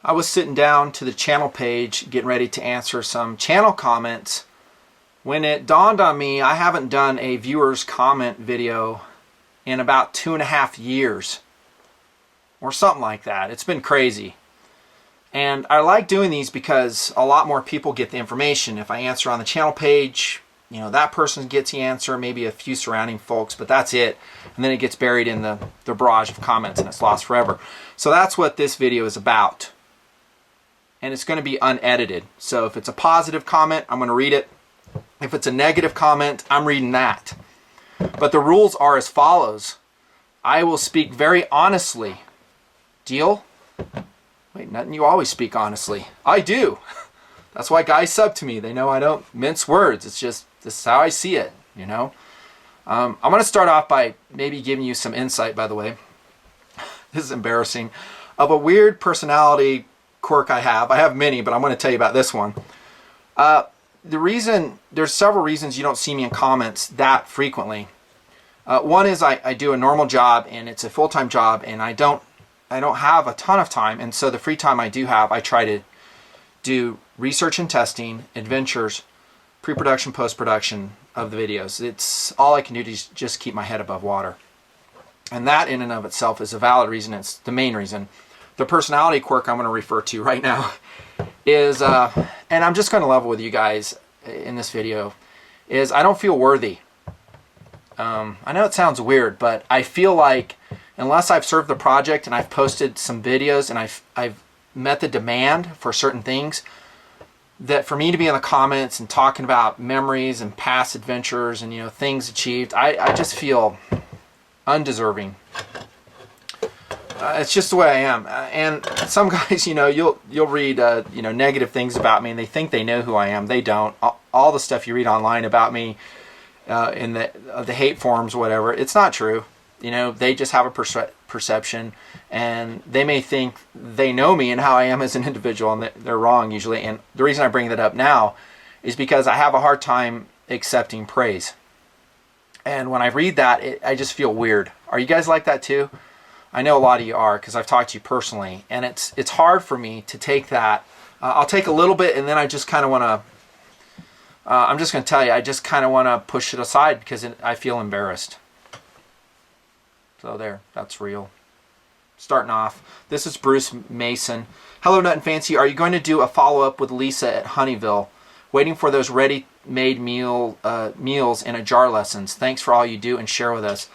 I was sitting down to the channel page getting ready to answer some channel comments when it dawned on me I haven't done a viewer's comment video in about 2.5 years or something like that. It's been crazy. And I like doing these because a lot more people get the information. If I answer on the channel page, you know, that person gets the answer, maybe a few surrounding folks, but that's it. And then it gets buried in the barrage of comments and it's lost forever. So that's what this video is about. And it's going to be unedited. So if it's a positive comment, I'm going to read it. If it's a negative comment, I'm reading that. But the rules are as follows. I will speak very honestly. Deal? Wait, Nutton, you always speak honestly. I do. That's why guys sub to me. They know I don't mince words. It's just, this is how I see it, you know? I'm going to start off by maybe giving you some insight, by the way. This is embarrassing. Of a weird personality quirk I have. I have many, but I'm going to tell you about this one. There's several reasons you don't see me in comments that frequently. One is I do a normal job and it's a full-time job and I don't have a ton of time, and so the free time I do have, I try to do research and testing, adventures, pre-production, post-production of the videos. It's all I can do to just keep my head above water. And that in and of itself is a valid reason. It's the main reason. The personality quirk I'm going to refer to right now is, and I'm just going to level with you guys in this video, is I don't feel worthy. I know it sounds weird, but I feel like unless I've served the project and I've posted some videos and I've met the demand for certain things, that for me to be in the comments and talking about memories and past adventures and, you know, things achieved, I just feel undeserving. It's just the way I am. And some guys, you know, you'll read you know, negative things about me and they think they know who I am. They don't. All the stuff you read online about me in the hate forums, whatever, it's not true. You know, they just have a perception, and they may think they know me and how I am as an individual, and they're wrong usually. And the reason I bring that up now is because I have a hard time accepting praise. And when I read that, I just feel weird. Are you guys like that too? I know a lot of you are, because I've talked to you personally, and it's hard for me to take that. I'll take a little bit, and then I just kind of want to, I'm just going to tell you, I just kind of want to push it aside because I feel embarrassed. So there, that's real. Starting off, this is Bruce Mason. Hello, Nutnfancy. Are you going to do a follow-up with Lisa at Honeyville? Waiting for those ready-made meals in a jar lessons. Thanks for all you do and share with us.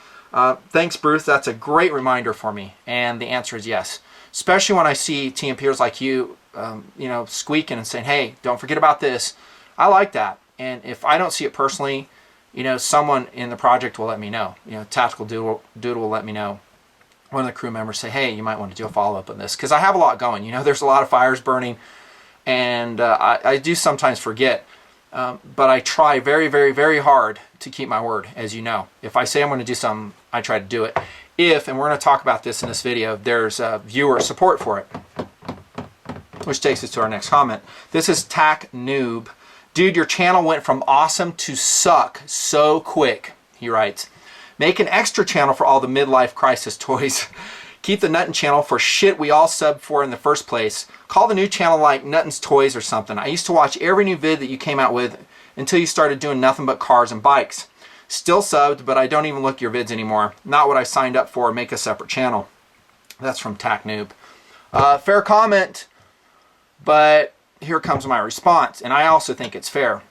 Thanks, Bruce. That's a great reminder for me. And the answer is yes. Especially when I see TNPers like you, you know, squeaking and saying, hey, don't forget about this. I like that. And if I don't see it personally, you know, someone in the project will let me know. You know, Tactical Doodle will let me know. One of the crew members say, hey, you might want to do a follow-up on this. Because I have a lot going. You know, there's a lot of fires burning. And I do sometimes forget. But I try very, very, very hard to keep my word, as you know. If I say I'm going to do something, I try to do it. And we're going to talk about this in this video, there's viewer support for it. Which takes us to our next comment. This is Tac Noob. Dude, your channel went from awesome to suck so quick, he writes. Make an extra channel for all the midlife crisis toys. Keep the Nuttin channel for shit we all subbed for in the first place. Call the new channel like Nuttin's Toys or something. I used to watch every new vid that you came out with until you started doing nothing but cars and bikes. Still subbed, but I don't even look at your vids anymore. Not what I signed up for. Make a separate channel. That's from Tac Noob. Fair comment, but here comes my response, and I also think it's fair.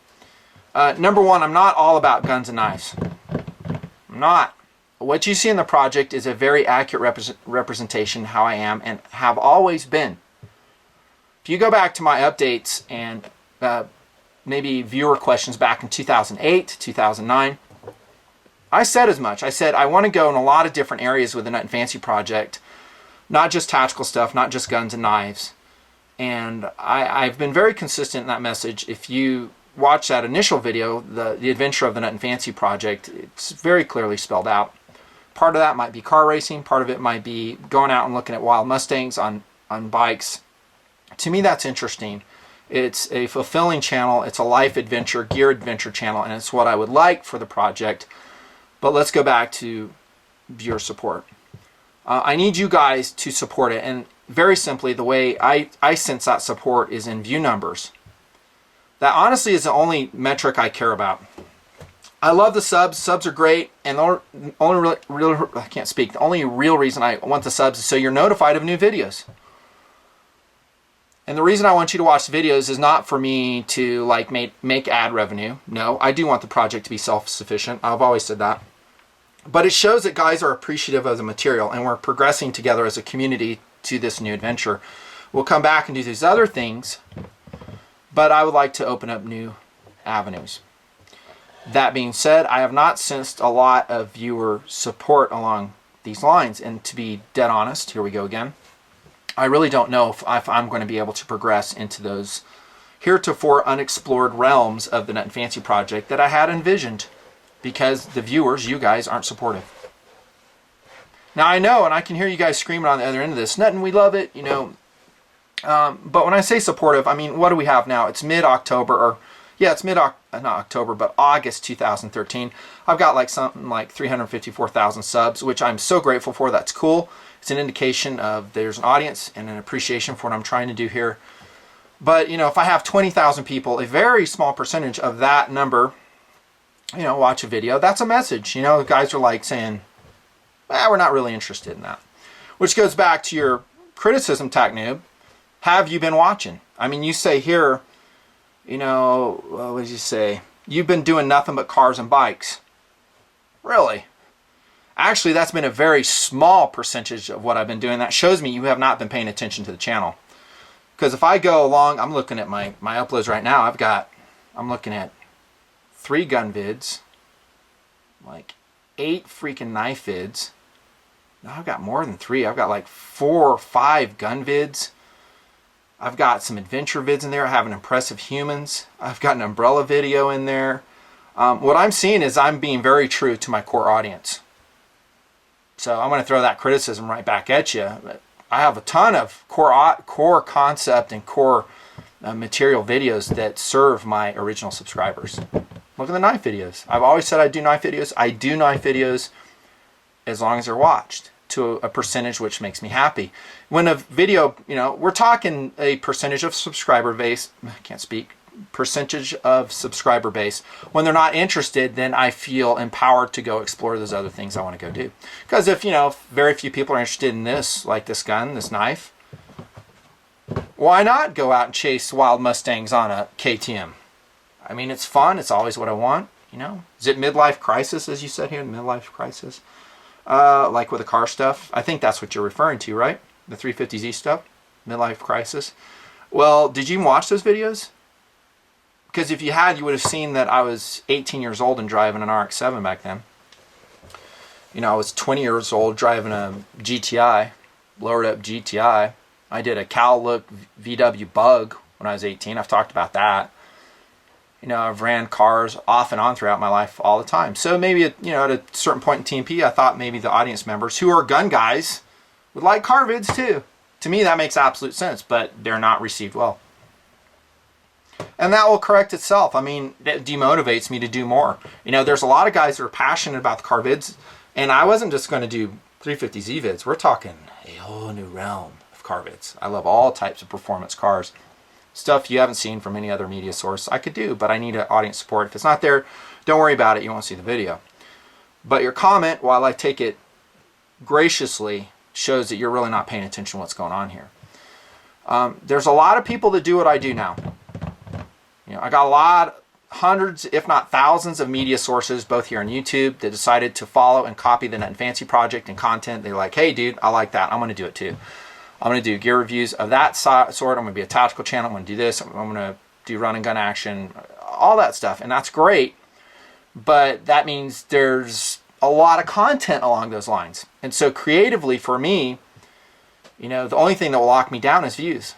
Number one, I'm not all about guns and knives. I'm not. What you see in the project is a very accurate representation of how I am and have always been. If you go back to my updates and maybe viewer questions back in 2008, 2009, I said as much. I said I want to go in a lot of different areas with the Nutnfancy project, not just tactical stuff, not just guns and knives. And I've been very consistent in that message. If you watch that initial video, the adventure of the Nutnfancy project, it's very clearly spelled out. Part of that might be car racing. Part of it might be going out and looking at wild Mustangs on bikes. To me, that's interesting. It's a fulfilling channel. It's a life adventure, gear adventure channel, and it's what I would like for the project. But let's go back to viewer support. I need you guys to support it. And very simply, the way I sense that support is in view numbers. That honestly is the only metric I care about. I love the subs. Subs are great, and the only real I can't speak. The only real reason I want the subs is so you're notified of new videos. And the reason I want you to watch the videos is not for me to like make ad revenue. No, I do want the project to be self-sufficient. I've always said that. But it shows that guys are appreciative of the material, and we're progressing together as a community to this new adventure. We'll come back and do these other things, but I would like to open up new avenues. That being said, I have not sensed a lot of viewer support along these lines, and to be dead honest, here we go again, I really don't know if I'm going to be able to progress into those heretofore unexplored realms of the Nut and Fancy project that I had envisioned, because the viewers, you guys, aren't supportive. Now I know, and I can hear you guys screaming on the other end of this, Nuttin, we love it, you know. But when I say supportive, I mean, what do we have now? It's mid-October, or yeah, it's not October, but August 2013. I've got like something like 354,000 subs, which I'm so grateful for. That's cool. It's an indication of there's an audience and an appreciation for what I'm trying to do here. But, you know, if I have 20,000 people, a very small percentage of that number, you know, watch a video, that's a message. You know, guys are like saying, we're not really interested in that. Which goes back to your criticism, Tac Noob. Have you been watching? I mean, you say here, you know, what did you say? You've been doing nothing but cars and bikes. Really? Actually, that's been a very small percentage of what I've been doing. That shows me you have not been paying attention to the channel. Because if I go along, I'm looking at my uploads right now. I'm looking at 3 gun vids, like 8 freaking knife vids. No, I've got more than 3. I've got like 4 or 5 gun vids. I've got some adventure vids in there. I have an Impressive Humans. I've got an umbrella video in there. What I'm seeing is I'm being very true to my core audience. So I'm going to throw that criticism right back at you. I have a ton of core concept and core material videos that serve my original subscribers. Look at the knife videos. I've always said I do knife videos. I do knife videos as long as they're watched to a percentage, which makes me happy. When a video, you know, we're talking a percentage of subscriber base, I can't speak, percentage of subscriber base. When they're not interested, then I feel empowered to go explore those other things I want to go do. Because if, you know, if very few people are interested in this, like this gun, this knife, why not go out and chase wild Mustangs on a KTM? I mean, it's fun. It's always what I want, you know. Is it midlife crisis, as you said here, midlife crisis? Like with the car stuff? I think that's what you're referring to, right? The 350Z stuff? Midlife crisis? Well, did you even watch those videos? Because if you had, you would have seen that I was 18 years old and driving an RX-7 back then. You know, I was 20 years old driving a GTI, lowered up GTI. I did a Cal Look VW Bug when I was 18. I've talked about that. You know, I've ran cars off and on throughout my life all the time. So maybe, you know, at a certain point in TNP, I thought maybe the audience members who are gun guys would like car vids too. To me, that makes absolute sense, but they're not received well. And that will correct itself. I mean, that demotivates me to do more. You know, there's a lot of guys that are passionate about the car vids, and I wasn't just going to do 350Z vids. We're talking a whole new realm of car vids. I love all types of performance cars. Stuff you haven't seen from any other media source I could do, but I need an audience support. If it's not there, don't worry about it. You won't see the video. But your comment, while I take it graciously, shows that you're really not paying attention to what's going on here. There's a lot of people that do what I do now. You know, I got a lot, hundreds, if not thousands of media sources, both here on YouTube, that decided to follow and copy the Nut and Fancy project and content. They're like, hey dude, I like that. I'm going to do it too. I'm going to do gear reviews of that sort. I'm going to be a tactical channel. I'm going to do this. I'm going to do run and gun action, all that stuff. And that's great. But that means there's a lot of content along those lines. And so creatively for me, you know, the only thing that will lock me down is views.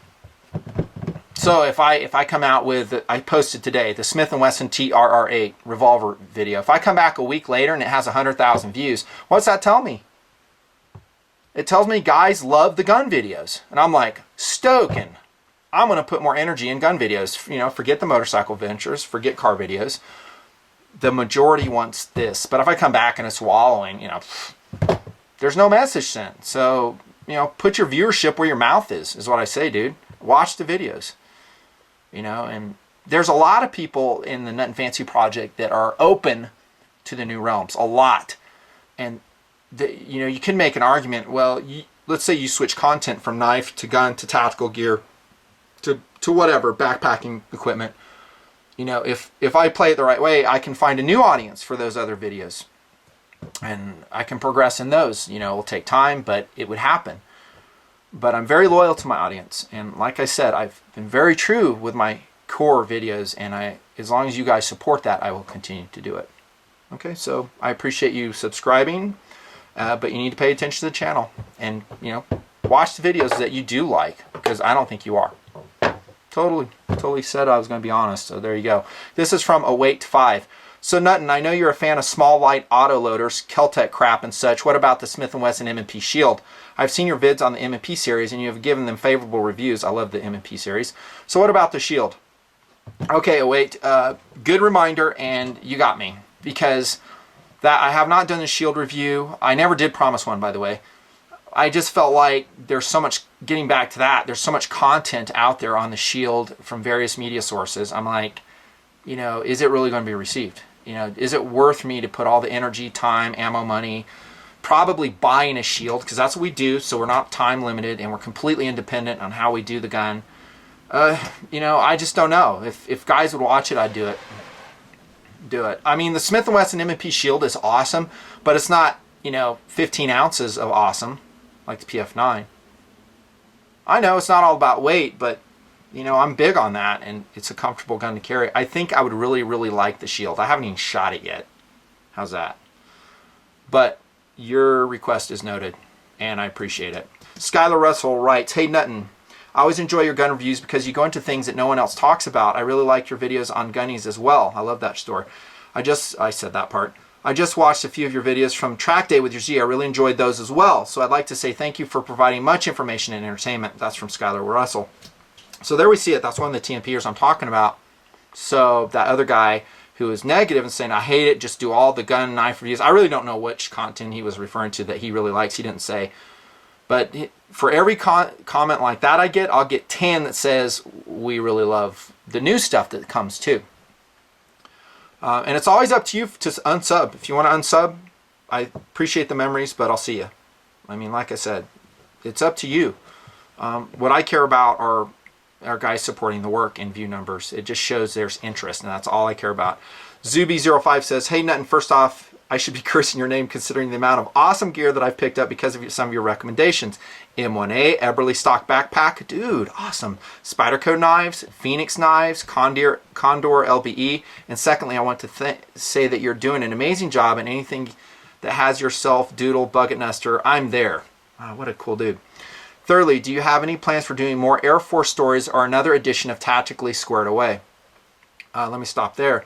So if I come out with, I posted today, the Smith & Wesson TRR8 revolver video. If I come back a week later and it has 100,000 views, what's that tell me? It tells me guys love the gun videos. And I'm like, stoking. I'm going to put more energy in gun videos. You know, forget the motorcycle ventures, forget car videos. The majority wants this. But if I come back and it's wallowing, you know, there's no message sent. So put your viewership where your mouth is what I say, dude. Watch the videos, and there's a lot of people in the Nut and Fancy project that are open to the new realms, a lot. And you can make an argument, well, let's say you switch content from knife to gun to tactical gear to whatever, backpacking equipment. If I play it the right way, I can find a new audience for those other videos. And I can progress in those. It will take time, but it would happen. But I'm very loyal to my audience. And like I said, I've been very true with my core videos. And as long as you guys support that, I will continue to do it. Okay, so I appreciate you subscribing. But you need to pay attention to the channel. And, watch the videos that you do like. Because I don't think you are. Totally said I was going to be honest. So there you go. This is from Await 5. So Nutton, I know you're a fan of small light auto loaders, Keltec crap and such. What about the Smith & Wesson M&P Shield? I've seen your vids on the M&P series and you have given them favorable reviews. I love the M&P series. So what about the Shield? Okay, Await, good reminder, and you got me. Because I have not done the Shield review. I never did promise one, by the way. I just felt like there's so much, getting back to that, there's so much content out there on the Shield from various media sources. I'm like, is it really going to be received? Is it worth me to put all the energy, time, ammo, money, probably buying a Shield, because that's what we do, so we're not time limited and we're completely independent on how we do the gun. I just don't know. If guys would watch it, I'd do it. I mean, the Smith & Wesson M&P Shield is awesome, but it's not, 15 ounces of awesome like the PF9. I know it's not all about weight, but I'm big on that, and it's a comfortable gun to carry. I think I would really, really like the Shield. I haven't even shot it yet. How's that? But your request is noted, and I appreciate it. Skylar Russell writes, Hey Nutton, I always enjoy your gun reviews because you go into things that no one else talks about. I really like your videos on gunnies as well. I love that story. I said that part. I just watched a few of your videos from Track Day with your Z. I really enjoyed those as well. So I'd like to say thank you for providing much information and entertainment. That's from Skylar Russell. So there we see it. That's one of the TNPers I'm talking about. So that other guy who is negative and saying, I hate it, just do all the gun knife reviews. I really don't know which content he was referring to that he really likes. He didn't say. But for every comment like that I'll get 10 that says, we really love the new stuff that comes too. And it's always up to you to unsub. If you want to unsub, I appreciate the memories, but I'll see you. I mean, like I said, it's up to you. What I care about are guys supporting the work and view numbers. It just shows there's interest, and that's all I care about. Zuby05 says, Hey Nutton, first off, I should be cursing your name considering the amount of awesome gear that I've picked up because of some of your recommendations. M1A, Eberly stock backpack, dude, awesome. Spyderco knives, Phoenix knives, Condor LBE, and secondly, I want to say that you're doing an amazing job, and anything that has yourself, Doodle, Bucket Nester, I'm there. Wow, what a cool dude. Thirdly, do you have any plans for doing more Air Force stories or another edition of Tactically Squared Away? Let me stop there.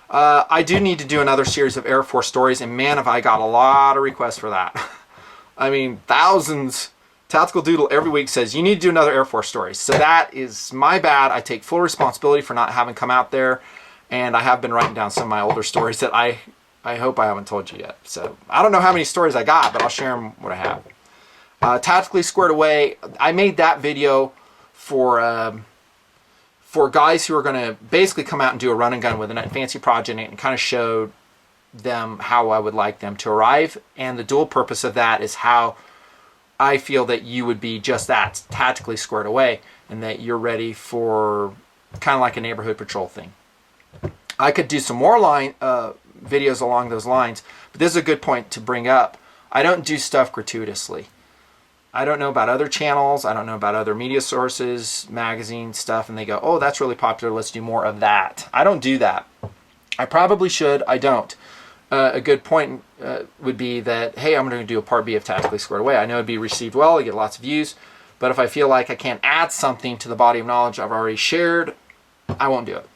I do need to do another series of Air Force stories, and man, have I got a lot of requests for that. I mean, thousands. Tactical Doodle every week says, you need to do another Air Force story. So that is my bad. I take full responsibility for not having come out there, and I have been writing down some of my older stories that I hope I haven't told you yet. So I don't know how many stories I got, but I'll share them what I have. Tactically Squared Away, I made that video for guys who are going to basically come out and do a run and gun with a Nut and Fancy project, and kind of showed them how I would like them to arrive. And the dual purpose of that is how I feel that you would be just that, tactically squared away, and that you're ready for kind of like a neighborhood patrol thing. I could do some more videos along those lines, but this is a good point to bring up. I don't do stuff gratuitously. I don't know about other channels. I don't know about other media sources, magazine stuff, and they go, oh, that's really popular, let's do more of that. I don't do that. I probably should. I don't. A good point would be that, hey, I'm going to do a part B of Tactically Squared Away. I know it'd be received well, I get lots of views, but if I feel like I can't add something to the body of knowledge I've already shared, I won't do it.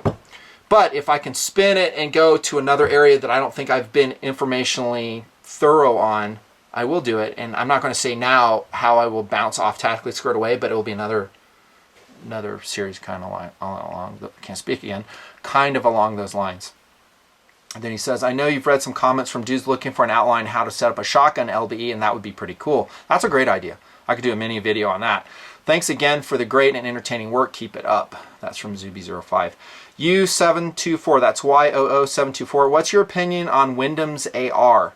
But if I can spin it and go to another area that I don't think I've been informationally thorough on, I will do it. And I'm not going to say now how I will bounce off Tactically Squared Away, but it will be another series kind of along, can't speak again, kind of along those lines. And then he says, I know you've read some comments from dudes looking for an outline how to set up a shotgun LBE, and that would be pretty cool. That's a great idea. I could do a mini video on that. Thanks again for the great and entertaining work. Keep it up. That's from Zuby05. U724, that's YOO724. What's your opinion on Wyndham's AR?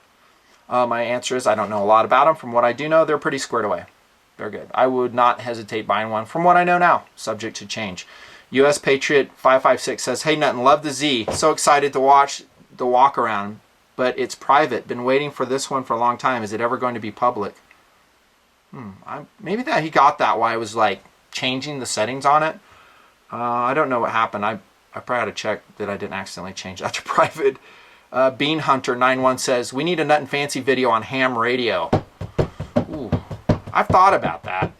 My answer is I don't know a lot about them. From what I do know, they're pretty squared away. They're good. I would not hesitate buying one from what I know now, subject to change. US Patriot 556 says, hey Nutton, love the Z. So excited to watch the walk around, but it's private. Been waiting for this one for a long time. Is it ever going to be public? Maybe that he got that while I was like changing the settings on it. I don't know what happened. I probably had to check that I didn't accidentally change that to private. Bean Hunter 91 says, we need a Nut and Fancy video on ham radio. Ooh, I've thought about that.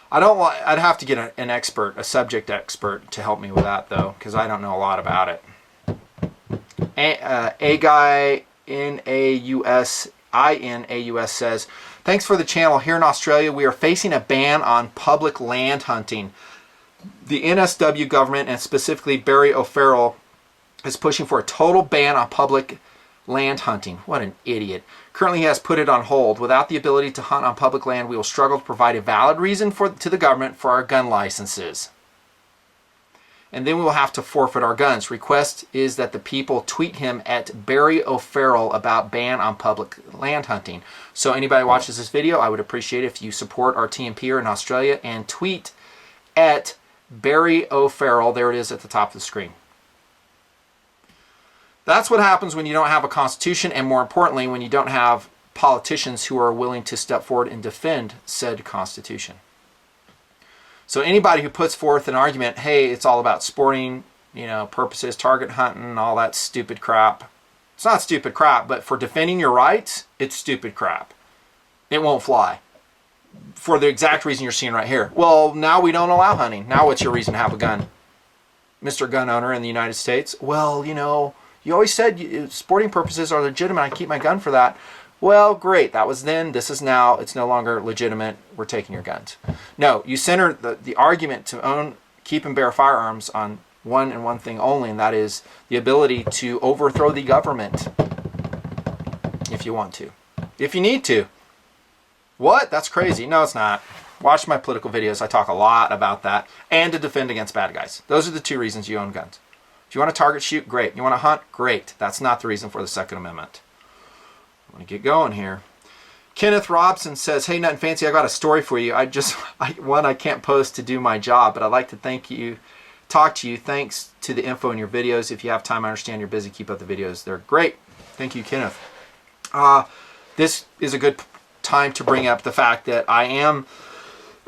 I'd have to get an expert, a subject expert, to help me with that though, because I don't know a lot about it. A guy INAUS says, thanks for the channel. Here in Australia, we are facing a ban on public land hunting. The NSW government, and specifically Barry O'Farrell, is pushing for a total ban on public land hunting. What an idiot. Currently, he has put it on hold. Without the ability to hunt on public land, we will struggle to provide a valid reason to the government for our gun licenses. And then we will have to forfeit our guns. Request is that the people tweet him at Barry O'Farrell about ban on public land hunting. So anybody who watches this video, I would appreciate it if you support our TNP in Australia and tweet at Barry O'Farrell. There it is at the top of the screen. That's what happens when you don't have a constitution, and more importantly, when you don't have politicians who are willing to step forward and defend said constitution. So anybody who puts forth an argument, hey, it's all about sporting, purposes, target hunting, all that stupid crap. It's not stupid crap, but for defending your rights, it's stupid crap. It won't fly. For the exact reason you're seeing right here. Well, now we don't allow hunting. Now what's your reason to have a gun? Mr. Gun Owner in the United States? Well, you always said sporting purposes are legitimate. I keep my gun for that. Well, great. That was then. This is now. It's no longer legitimate. We're taking your guns. No, you center the argument to own, keep, and bear firearms on one thing only, and that is the ability to overthrow the government if you want to. If you need to. What? That's crazy. No, it's not. Watch my political videos. I talk a lot about that. And to defend against bad guys. Those are the two reasons you own guns. If you want to target shoot, great. You want to hunt, great. That's not the reason for the Second Amendment. I'm going to get going here. Kenneth Robson says, hey Nut and Fancy, I got a story for you. I can't post to do my job, but I'd like to talk to you. Thanks to the info in your videos. If you have time, I understand you're busy. Keep up the videos. They're great. Thank you, Kenneth. This is a good time to bring up the fact that I am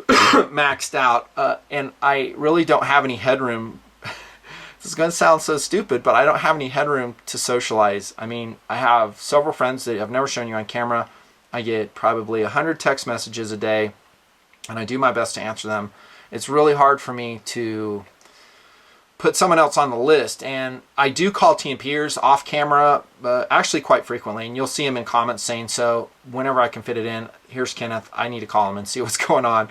maxed out, and I really don't have any headroom. This is going to sound so stupid, but I don't have any headroom to socialize. I mean, I have several friends that I've never shown you on camera. I get probably 100 text messages a day, and I do my best to answer them. It's really hard for me to put someone else on the list, and I do call TNPers off camera, actually quite frequently, and you'll see them in comments saying so. Whenever I can fit it in, here's Kenneth, I need to call him and see what's going on.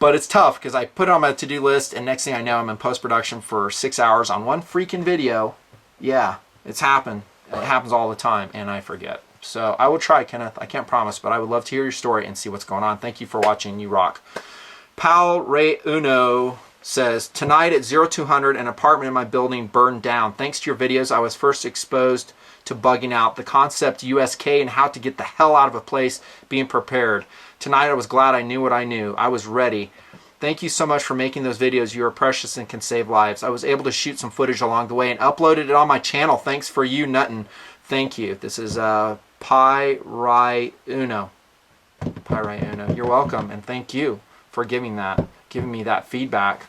But it's tough because I put it on my to-do list, and next thing I know, I'm in post-production for 6 hours on one freaking video. Yeah, it's happened. It happens all the time, and I forget. So I will try, Kenneth. I can't promise, but I would love to hear your story and see what's going on. Thank you for watching. You rock. Pal Ray Uno says, tonight at 0200, an apartment in my building burned down. Thanks to your videos, I was first exposed to bugging out, the concept USK, and how to get the hell out of a place, being prepared. Tonight I was glad I knew what I knew. I was ready. Thank you so much for making those videos. You are precious and can save lives. I was able to shoot some footage along the way and uploaded it on my channel. Thanks for you, Nuttin. Thank you. This is Pi Rai Uno. Pi Rai Uno. You're welcome, and thank you for giving me that feedback.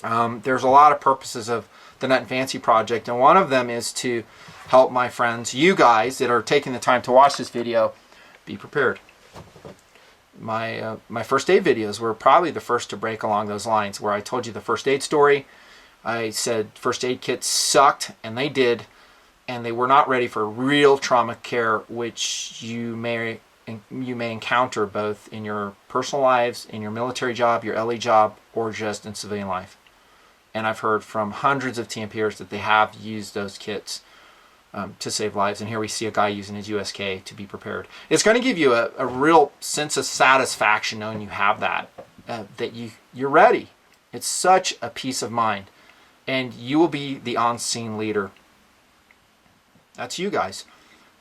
There's a lot of purposes of the Nut and Fancy project, and one of them is to help my friends, you guys that are taking the time to watch this video, be prepared. My first aid videos were probably the first to break along those lines, where I told you the first aid story. I said first aid kits sucked, and they did, and they were not ready for real trauma care, which you may encounter both in your personal lives, in your military job, your LE job, or just in civilian life. And I've heard from hundreds of TNPers that they have used those kits to save lives. And here we see a guy using his USK to be prepared. It's going to give you a real sense of satisfaction knowing you have that, that you're ready. It's such a peace of mind. And you will be the on-scene leader. That's you guys.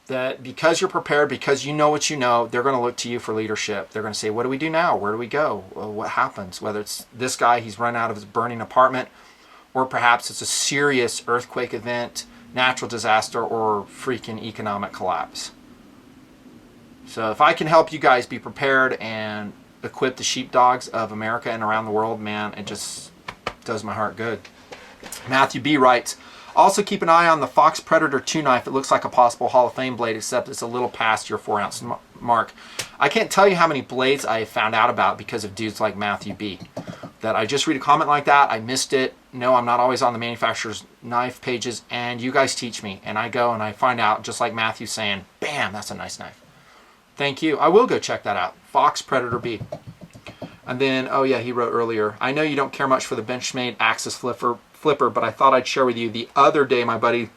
That because you're prepared, because you know what you know, they're going to look to you for leadership. They're going to say, what do we do now? Where do we go? What happens? Whether it's this guy, he's run out of his burning apartment, or perhaps it's a serious earthquake event, natural disaster, or freaking economic collapse. So if I can help you guys be prepared and equip the sheepdogs of America and around the world, man, it just does my heart good. Matthew B. writes, also keep an eye on the Fox Predator 2 knife. It looks like a possible Hall of Fame blade, except it's a little past your 4-ounce mark. I can't tell you how many blades I found out about because of dudes like Matthew B. That I just read a comment like that, I missed it. No, I'm not always on the manufacturer's knife pages, and you guys teach me. And I go and I find out, just like Matthew saying, bam, that's a nice knife. Thank you. I will go check that out. Fox Predator B. And then, oh yeah, he wrote earlier, I know you don't care much for the Benchmade Axis flipper, but I thought I'd share with you. The other day, my buddy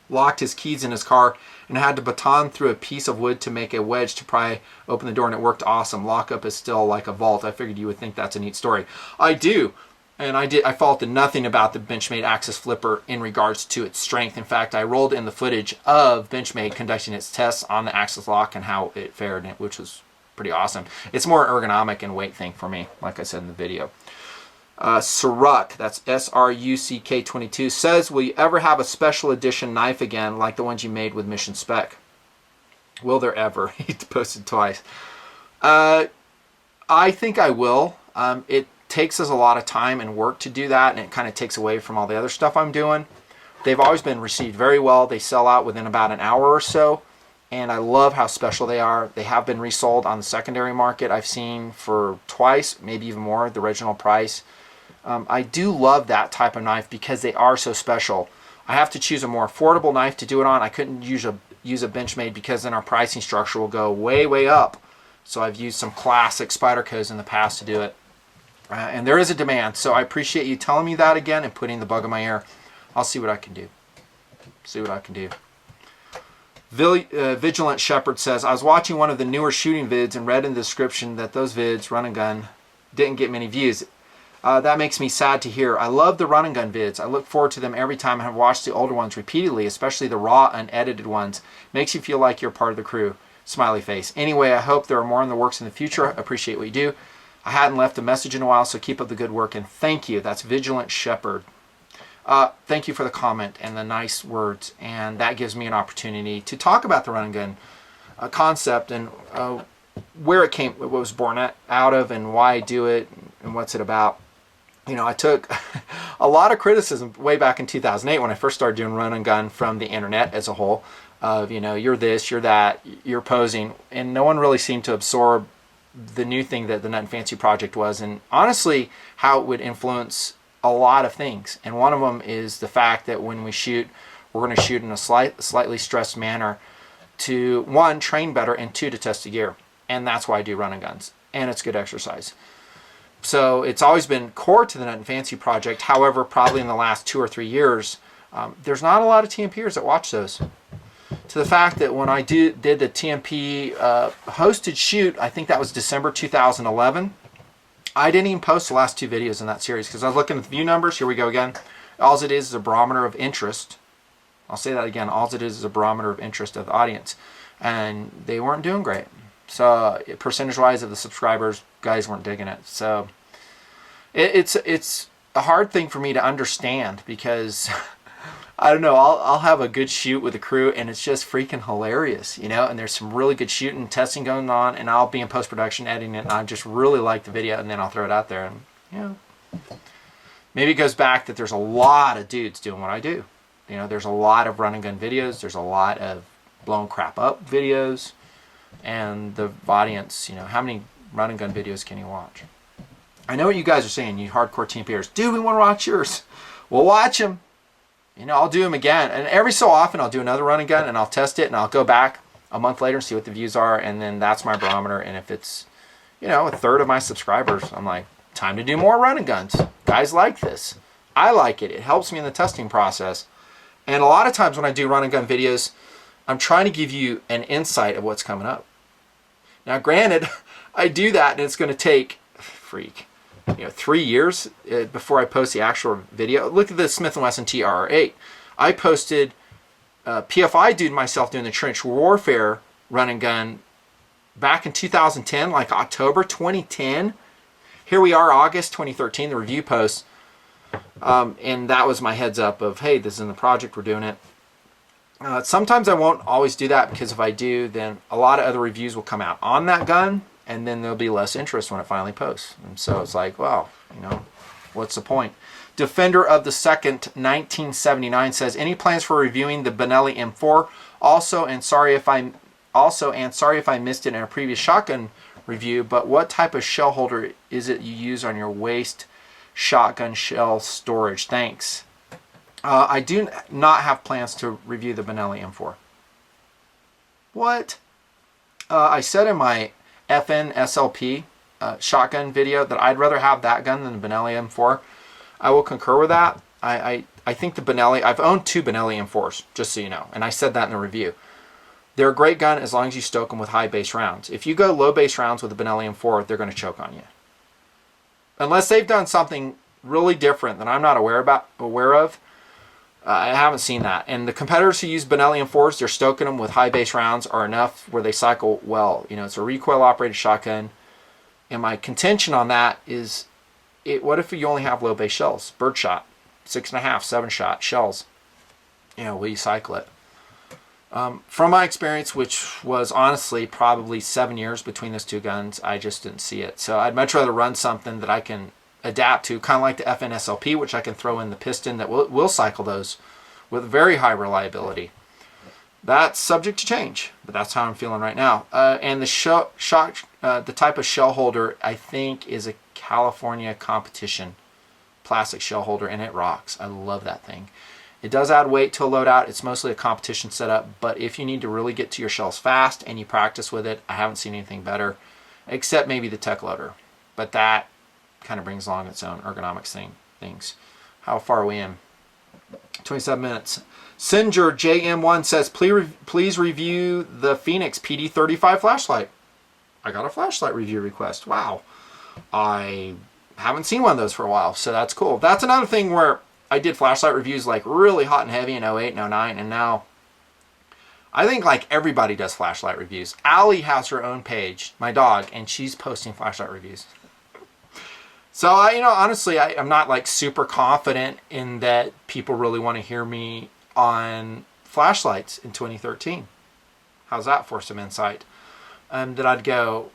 locked his keys in his car and had to baton through a piece of wood to make a wedge to pry open the door, and it worked awesome. Lockup is still like a vault. I figured you would think that's a neat story. I do. And I faulted nothing about the Benchmade Axis flipper in regards to its strength. In fact, I rolled in the footage of Benchmade conducting its tests on the Axis lock and how it fared, which was pretty awesome. It's more ergonomic and weight thing for me, like I said in the video. Sruck, that's SRUCK22, says, will you ever have a special edition knife again like the ones you made with Mission Spec? Will there ever? He posted twice. I think I will. It takes us a lot of time and work to do that, and it kind of takes away from all the other stuff I'm doing. They've always been received very well. They sell out within about an hour or so, and I love how special they are. They have been resold on the secondary market. I've seen for twice, maybe even more, the original price. I do love that type of knife because they are so special. I have to choose a more affordable knife to do it on. I couldn't use a Benchmade because then our pricing structure will go way, way up. So I've used some classic Spydercos in the past to do it. And there is a demand. So I appreciate you telling me that again and putting the bug in my ear. I'll see what I can do. Vigilant Shepherd says, I was watching one of the newer shooting vids and read in the description that those vids, run and gun, didn't get many views. That makes me sad to hear. I love the run and gun vids. I look forward to them every time. I have watched the older ones repeatedly, especially the raw, unedited ones. Makes you feel like you're part of the crew. Smiley face. Anyway, I hope there are more in the works in the future. I appreciate what you do. I hadn't left a message in a while, so keep up the good work, and thank you. That's Vigilant Shepherd. Thank you for the comment and the nice words, and that gives me an opportunity to talk about the run and gun concept and where it came, what was born out of, and why I do it, and what's it about. You know, I took a lot of criticism way back in 2008 when I first started doing run and gun from the internet as a whole, of, you know, you're this, you're that, you're posing, and no one really seemed to absorb the new thing that the Nut and Fancy project was, and honestly how it would influence a lot of things. And one of them is the fact that when we shoot, we're going to shoot in a slightly stressed manner to, one, train better, and two, to test the gear. And that's why I do run and guns, and it's good exercise. So it's always been core to the Nut and Fancy project. However, probably in the last 2 or 3 years, there's not a lot of TNPers that watch those. To the fact that when I did the TNP hosted shoot, I think that was December 2011, I didn't even post the last 2 videos in that series because I was looking at the view numbers. Here we go again. All it is a barometer of interest. I'll say that again. All it is a barometer of interest of the audience. And they weren't doing great. So percentage-wise of the subscribers, guys weren't digging it. So it's a hard thing for me to understand because I don't know, I'll have a good shoot with the crew and it's just freaking hilarious, you know, and there's some really good shooting, testing going on, and I'll be in post-production editing it and I just really like the video, and then I'll throw it out there, and, you know, maybe it goes back that there's a lot of dudes doing what I do. You know, there's a lot of run and gun videos, there's a lot of blowing crap up videos, and the audience, you know, how many run and gun videos can you watch? I know what you guys are saying, you hardcore TNPers. Dude, we want to watch yours. We'll watch them. You know, I'll do them again. And every so often I'll do another run and gun and I'll test it and I'll go back a month later and see what the views are, and then that's my barometer. And if it's, you know, a third of my subscribers, I'm like, time to do more run and guns. Guys like this. I like it. It helps me in the testing process. And a lot of times when I do run and gun videos, I'm trying to give you an insight of what's coming up. Now, granted, I do that, and it's going to take 3 years before I post the actual video. Look at the Smith & Wesson TRR-8. I posted PFI dude myself doing the trench warfare run and gun back in 2010, like October 2010. Here we are, August 2013, the review post. And that was my heads up of, hey, this is in the project, we're doing it. Sometimes I won't always do that, because if I do, then a lot of other reviews will come out on that gun, and then there'll be less interest when it finally posts. And so it's like, well, what's the point? Defender of the Second 1979 says, any plans for reviewing the Benelli M4? Also, sorry if I missed it in a previous shotgun review, but what type of shell holder is it you use on your waist shotgun shell storage? Thanks. I do not have plans to review the Benelli M4. What? I said in my FN SLP shotgun video that I'd rather have that gun than the Benelli M4. I will concur with that. I think the Benelli, I've owned 2 Benelli M4s, just so you know, and I said that in the review. They're a great gun as long as you stoke them with high base rounds. If you go low base rounds with the Benelli M4, they're going to choke on you. Unless they've done something really different that I'm not aware of, I haven't seen that. And the competitors who use Benelli M4s, they're stoking them with high base rounds are enough where they cycle well. It's a recoil operated shotgun. And my contention on that is, what if you only have low base shells? Birdshot, 6.5, 7 shot shells. Will you cycle it? From my experience, which was honestly probably 7 years between those 2 guns, I just didn't see it. So I'd much rather run something that I can adapt to, kind of like the FNSLP, which I can throw in the piston that will cycle those with very high reliability. That's subject to change, but that's how I'm feeling right now. And the type of shell holder, I think, is a California competition plastic shell holder, and it rocks. I love that thing. It does add weight to a loadout. It's mostly a competition setup, but if you need to really get to your shells fast and you practice with it, I haven't seen anything better, except maybe the tech loader. But that kind of brings along its own ergonomics things. How far are we in? 27 minutes. Singer JM1 says, please review the Phoenix PD35 flashlight. I got a flashlight review request. Wow. I haven't seen one of those for a while, so that's cool. That's another thing where I did flashlight reviews like really hot and heavy in 08 and 09, and now I think like everybody does flashlight reviews. Allie has her own page, my dog, and she's posting flashlight reviews. So honestly, I'm not like super confident in that people really want to hear me on flashlights in 2013. How's that for some insight? That I'd go,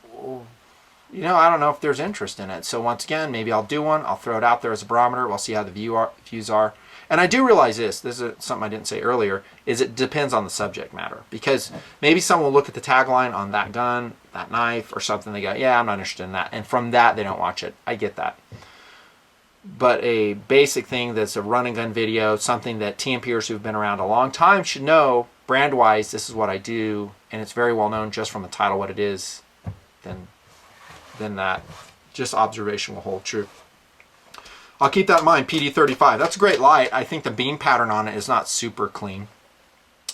I don't know if there's interest in it. So once again, maybe I'll do one. I'll throw it out there as a barometer. We'll see how the views are. And I do realize this is something I didn't say earlier, is it depends on the subject matter. Because maybe someone will look at the tagline on that gun, that knife, or something. They go, yeah, I'm not interested in that. And from that, they don't watch it. I get that. But a basic thing that's a run and gun video, something that TNPers who've been around a long time should know, brand-wise, this is what I do, and it's very well known just from the title what it is, then that just observation will hold true. I'll keep that in mind. PD35, that's a great light. I think the beam pattern on it is not super clean.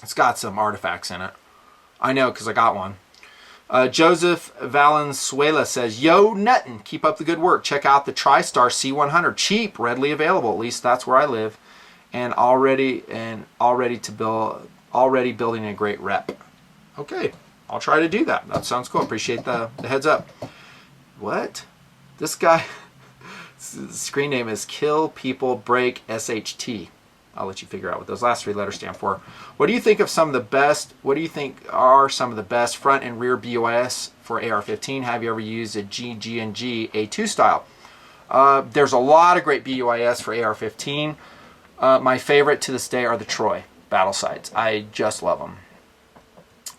It's got some artifacts in it. I know because I got one. Joseph Valenzuela says, yo, nuttin', keep up the good work. Check out the TriStar C100. Cheap, readily available. At least that's where I live. And already building a great rep. Okay, I'll try to do that. That sounds cool. Appreciate the heads up. What? This guy, the screen name is Kill People Break SHT. I'll let you figure out what those last 3 letters stand for. What do you think are some of the best front and rear BOS for AR-15? Have you ever used a GG&G A2 style? There's a lot of great BUIS for AR-15. My favorite to this day are the Troy battle sights. I just love them.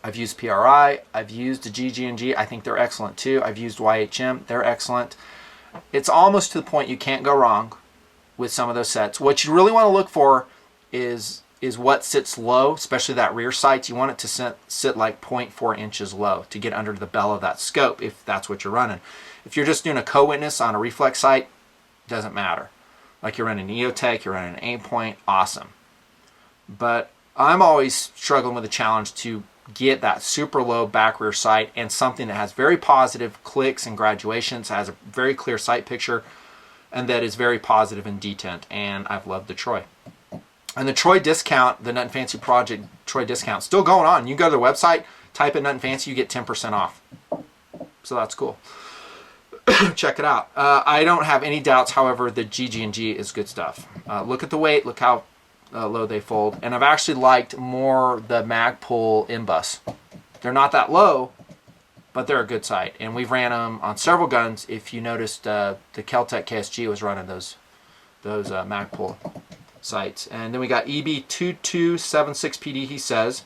I've used PRI. I've used the GG&G. I think they're excellent too. I've used YHM. They're excellent. It's almost to the point you can't go wrong with some of those sets. What you really want to look for is what sits low, especially that rear sight. You want it to sit like 0.4 inches low to get under the bell of that scope if that's what you're running. If you're just doing a co-witness on a reflex sight, doesn't matter. Like you're running an EOTech, you're running an aim point, awesome. but I'm always struggling with the challenge to get that super low back rear sight and something that has very positive clicks and graduations, has a very clear sight picture, and that is very positive in detent. And I've loved the Troy. And the Troy discount, the Nut and Fancy Project Troy discount, still going on. You go to their website, type in Nut and Fancy, you get 10% off. So that's cool. Check it out. I don't have any doubts, however, the GG&G is good stuff. Look at the weight, look how low they fold. And I've actually liked more the Magpul M-Bus. They're not that low, but they're a good sight. And we've ran them on several guns. If you noticed, the Keltec KSG was running those Magpul sights. And then we got EB2276PD. He says,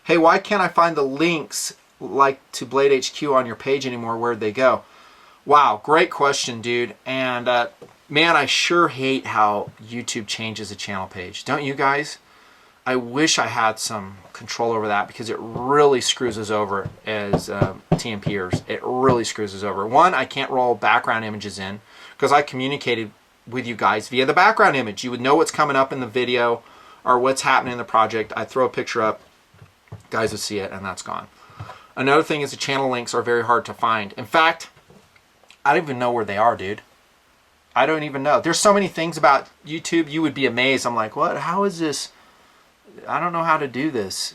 hey, why can't I find the links like to Blade HQ on your page anymore? Where'd they go? Wow, great question, dude. And man, I sure hate how YouTube changes a channel page. Don't you guys? I wish I had some control over that, because it really screws us over as TNPers. It really screws us over. One, I can't roll background images in because I communicated with you guys via the background image. You would know what's coming up in the video or what's happening in the project. I throw a picture up, guys would see it, and that's gone. Another thing is the channel links are very hard to find. In fact, I don't even know where they are, dude. I don't even know. There's so many things about YouTube, you would be amazed. I'm like, what? How is this? I don't know how to do this.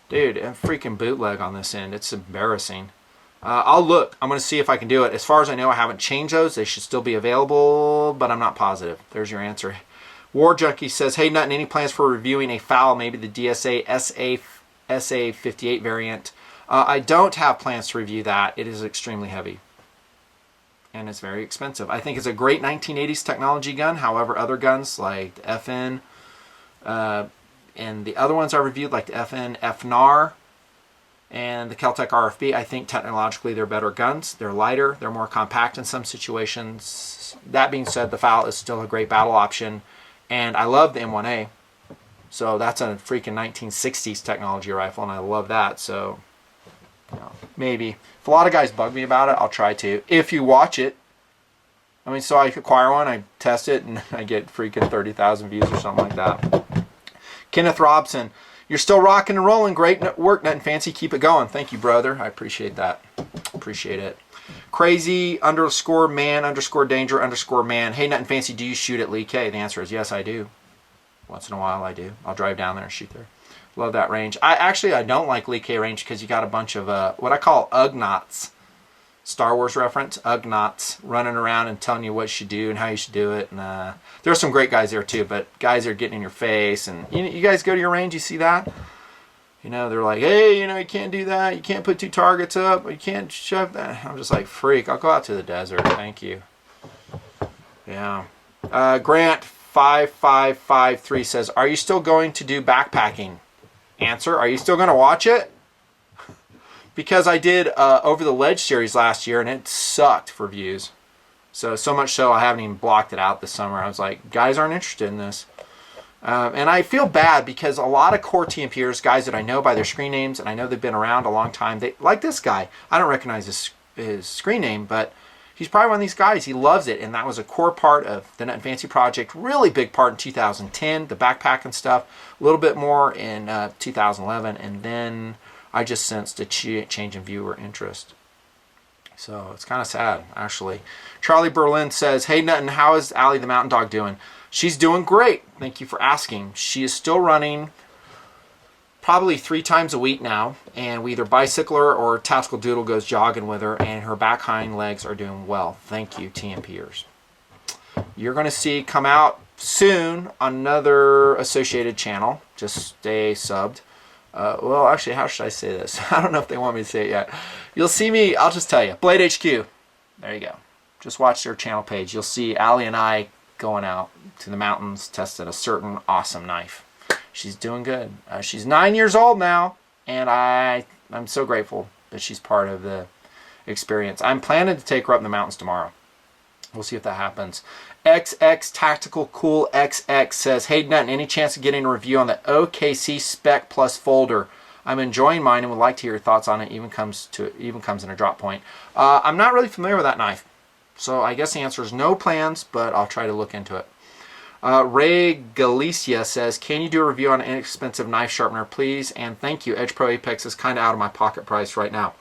Dude, a freaking bootleg on this end. It's embarrassing. I'll look. I'm going to see if I can do it. As far as I know, I haven't changed those. They should still be available, but I'm not positive. There's your answer. War Junkie says, hey, Nut, any plans for reviewing a FAL, maybe the DSA SA58 variant? I don't have plans to review that. It is extremely heavy. And it's very expensive. I think it's a great 1980s technology gun. However, other guns like the FN, and the other ones I reviewed, like the FN FNAR and the Keltec RFB, I think technologically they're better guns. They're lighter, they're more compact in some situations. That being said, the FAL is still a great battle option, and I love the M1A. So that's a freaking 1960s technology rifle, and I love that. So, you know, maybe. If a lot of guys bug me about it, I'll try to. If you watch it, I mean, so I acquire one, I test it, and I get freaking 30,000 views or something like that. Kenneth Robson, you're still rocking and rolling. Great work, Nut and Fancy. Keep it going. Thank you, brother. I appreciate that. Appreciate it. Crazy _ man _ danger _ man. Hey, Nut and Fancy, do you shoot at Lee K? The answer is yes, I do. Once in a while, I do. I'll drive down there and shoot there. Love that range. I don't like Lee K range because you got a bunch of what I call Ugnots. Star Wars reference, Ugnots, running around and telling you what you should do and how you should do it. And there are some great guys there too, but guys are getting in your face. And you guys go to your range, you see that? You know, they're like, hey, you know, you can't do that. You can't put 2 targets up. You can't shove that. I'm just like, freak, I'll go out to the desert. Thank you. Yeah. Grant 5553 says, are you still going to do backpacking? Answer, are you still going to watch it? Because I did Over the Ledge series last year, and it sucked for views. So much so I haven't even blocked it out this summer. I was like, guys aren't interested in this. And I feel bad because a lot of core TNPers, guys that I know by their screen names, and I know they've been around a long time, they like this guy. I don't recognize his screen name, but he's probably one of these guys. He loves it, and that was a core part of the Nut and Fancy project. Really big part in 2010, the backpack and stuff. A little bit more in 2011, and then I just sensed a change in viewer interest. So it's kind of sad, actually. Charlie Berlin says, hey, Nuttin, how is Allie the Mountain Dog doing? She's doing great. Thank you for asking. She is still running probably 3 times a week now, and we either bicycle her or Tactical Doodle goes jogging with her, and her back hind legs are doing well. Thank you, TNPers. You're going to see come out soon on another associated channel. Just stay subbed. Well, actually, how should I say this? I don't know if they want me to say it yet. You'll see me, I'll just tell you. Blade HQ. There you go. Just watch their channel page. You'll see Allie and I going out to the mountains, testing a certain awesome knife. She's doing good. She's 9 years old now, and I'm so grateful that she's part of the experience. I'm planning to take her up in the mountains tomorrow. We'll see if that happens. XX Tactical Cool XX says, hey, Nuttin, any chance of getting a review on the OKC Spec Plus folder? I'm enjoying mine and would like to hear your thoughts on it. Even comes in a drop point. I'm not really familiar with that knife, so I guess the answer is no plans, but I'll try to look into it. Ray Galicia says, can you do a review on an inexpensive knife sharpener, please? And thank you. Edge Pro Apex is kind of out of my pocket price right now.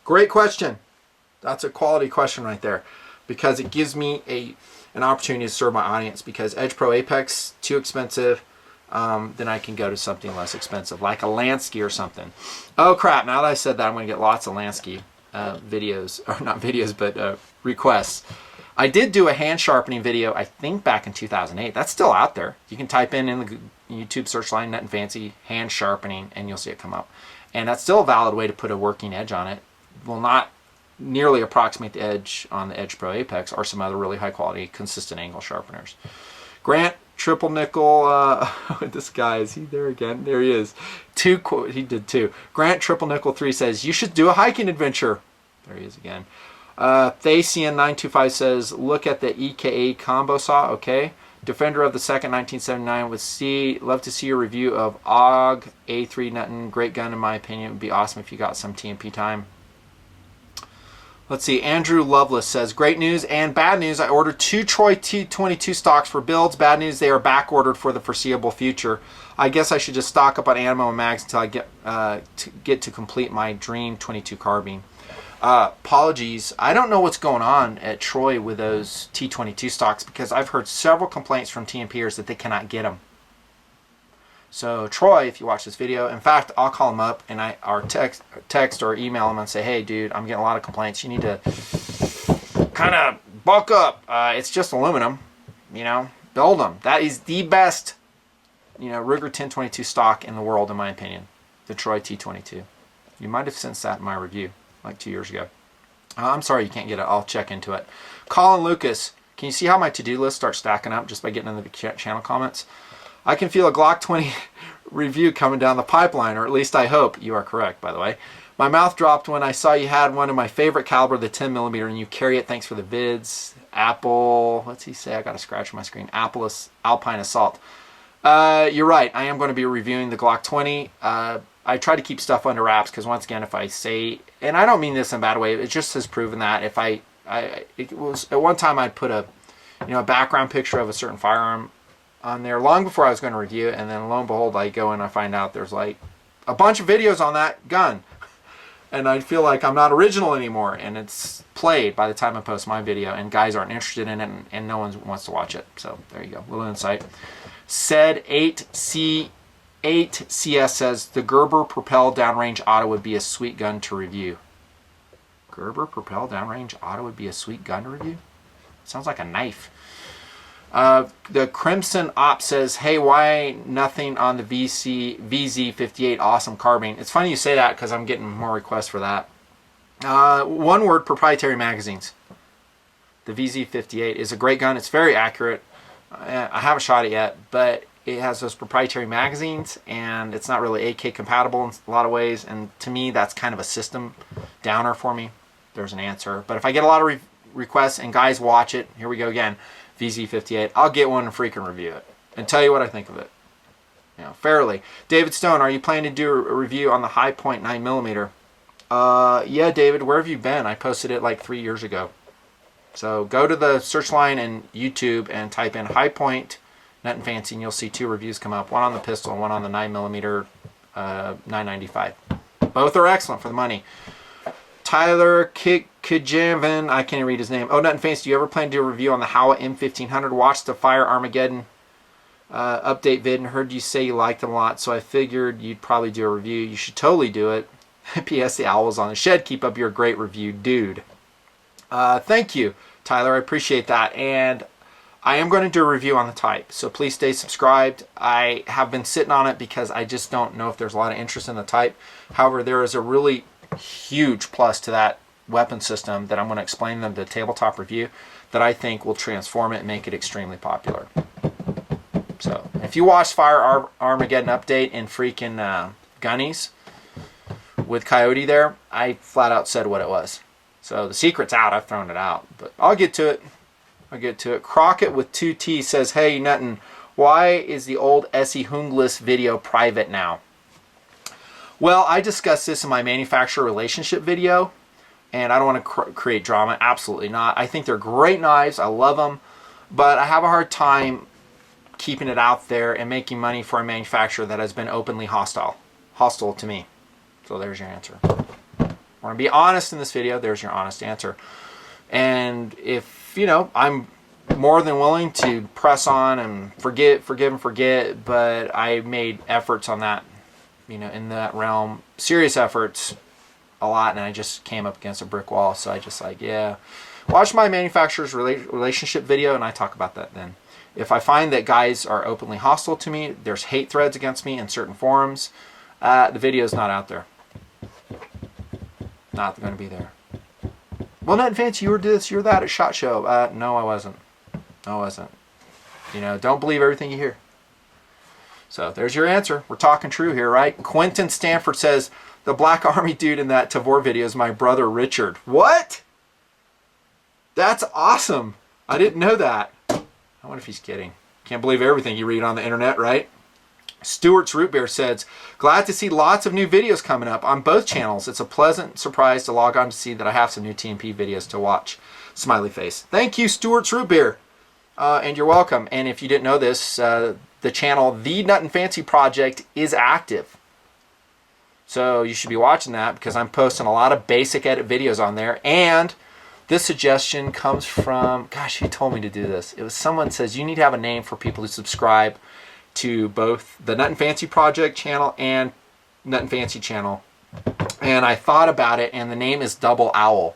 Great question. That's a quality question right there, because it gives me an opportunity to serve my audience, because Edge Pro Apex, too expensive. Then I can go to something less expensive, like a Lansky or something. Oh crap, now that I said that, I'm going to get lots of Lansky videos, or not videos, but requests. I did do a hand sharpening video, I think back in 2008. That's still out there. You can type in the YouTube search line, Nut and Fancy, hand sharpening, and you'll see it come up. And that's still a valid way to put a working edge on it. Will not nearly approximate the edge on the Edge Pro Apex or some other really high quality consistent angle sharpeners. Grant Triple Nickel, this guy, is he there again? There he is. He did two. Grant Triple Nickel 3 says, you should do a hiking adventure. There he is again. Thacian 925 says, look at the EKA combo saw. Okay. Defender of the Second 1979 love to see your review of AUG A3 Nutton. Great gun in my opinion. It would be awesome if you got some TNP time. Let's see, Andrew Lovelace says, great news and bad news. I ordered 2 Troy T22 stocks for builds. Bad news, they are back ordered for the foreseeable future. I guess I should just stock up on ammo and mags until I get to complete my dream 22 carbine. Apologies, I don't know what's going on at Troy with those T22 stocks, because I've heard several complaints from TNPers that they cannot get them. So Troy, if you watch this video, in fact, I'll call him up and or text or email him and say, hey dude, I'm getting a lot of complaints. You need to kind of bulk up. It's just aluminum, you know, build them. That is the best, you know, Ruger 1022 stock in the world, in my opinion, the Troy T22. You might have sensed that in my review like 2 years ago. I'm sorry you can't get it. I'll check into it. Colin Lucas, can you see how my to-do list starts stacking up just by getting in the channel comments? I can feel a Glock 20 review coming down the pipeline, or at least I hope. You are correct, by the way. My mouth dropped when I saw you had one of my favorite caliber, the 10mm, and you carry it. Thanks for the vids. Apple, what's he say? I got a scratch on my screen. Alpine Assault. You're right. I am going to be reviewing the Glock 20. I try to keep stuff under wraps, because once again, if I say, and I don't mean this in a bad way, it just has proven that if it was at one time I'd put a background picture of a certain firearm on there long before I was going to review it, and then lo and behold, I go and I find out there's like a bunch of videos on that gun, and I feel like I'm not original anymore, and it's played by the time I post my video, and guys aren't interested in it, and no one wants to watch it. So there you go, little insight. Said 8CS says, the Gerber Propel Downrange Auto would be a sweet gun to review. Gerber Propel Downrange Auto would be a sweet gun to review? Sounds like a knife. The Crimson Op says, hey, why nothing on the VZ58 awesome carbine? It's funny you say that, because I'm getting more requests for that. One word, proprietary magazines. The VZ58 is a great gun. It's very accurate. I haven't shot it yet, but it has those proprietary magazines, and it's not really AK compatible in a lot of ways, and to me that's kind of a system downer for me. There's an answer. But if I get a lot of requests and guys watch it, here we go again, VZ58, I'll get one and freaking review it and tell you what I think of it. You know, fairly. David Stone, are you planning to do a review on the High Point 9mm? Yeah, David, where have you been? I posted it like 3 years ago. So go to the search line in YouTube and type in High Point Nut and Fancy, and you'll see 2 reviews come up, one on the pistol and one on the 9mm 995. Both are excellent for the money. Tyler Kijavin, I can't read his name. Oh, Nut and Fancy, do you ever plan to do a review on the Howa M1500? Watched the Fire Armageddon update vid and heard you say you liked them a lot, so I figured you'd probably do a review. You should totally do it. P.S. The owl's on the shed. Keep up your great review, dude. Thank you, Tyler. I appreciate that. And I am going to do a review on the Type, so please stay subscribed. I have been sitting on it because I just don't know if there's a lot of interest in the Type. However, there is a really huge plus to that weapon system that I'm going to explain them to tabletop review that I think will transform it and make it extremely popular. So if you watch Fire Armageddon update in freaking Gunnies with Coyote there, I flat out said what it was. So the secret's out. I've thrown it out, but I'll get to it. Crockett with 2T says, hey, Nuttin, why is the old Essie Hunglis video private now? Well, I discussed this in my manufacturer relationship video, and I don't want to create drama. Absolutely not. I think they're great knives. I love them, but I have a hard time keeping it out there and making money for a manufacturer that has been openly hostile to me. So there's your answer. I want to be honest in this video. There's your honest answer. And if, you know, I'm more than willing to press on and forgive and forget, but I made efforts on that, you know, in that realm, serious efforts a lot, and I just came up against a brick wall. So I just like, yeah, watch my manufacturer's relationship video and I talk about that then. If I find that guys are openly hostile to me, there's hate threads against me in certain forums, the video is not out there. Not going to be there. Well, Nut and Fancy, you were this, you're that at SHOT Show. No, I wasn't. No, I wasn't. You know, don't believe everything you hear. So there's your answer. We're talking true here, right? Quentin Stanford says, the Black Army dude in that Tavor video is my brother Richard. What? That's awesome. I didn't know that. I wonder if he's kidding. Can't believe everything you read on the internet, right? Stewart's Root Beer says, glad to see lots of new videos coming up on both channels. It's a pleasant surprise to log on to see that I have some new TNP videos to watch. Smiley face. Thank you, Stewart's Root Beer. And you're welcome. And if you didn't know this, the channel, The Nut and Fancy Project, is active. So you should be watching that because I'm posting a lot of basic edit videos on there. And this suggestion comes from, gosh, who told me to do this? It was someone says you need to have a name for people who subscribe to both the Nut and Fancy Project channel and Nut and Fancy channel. And I thought about it, and the name is Double Owl.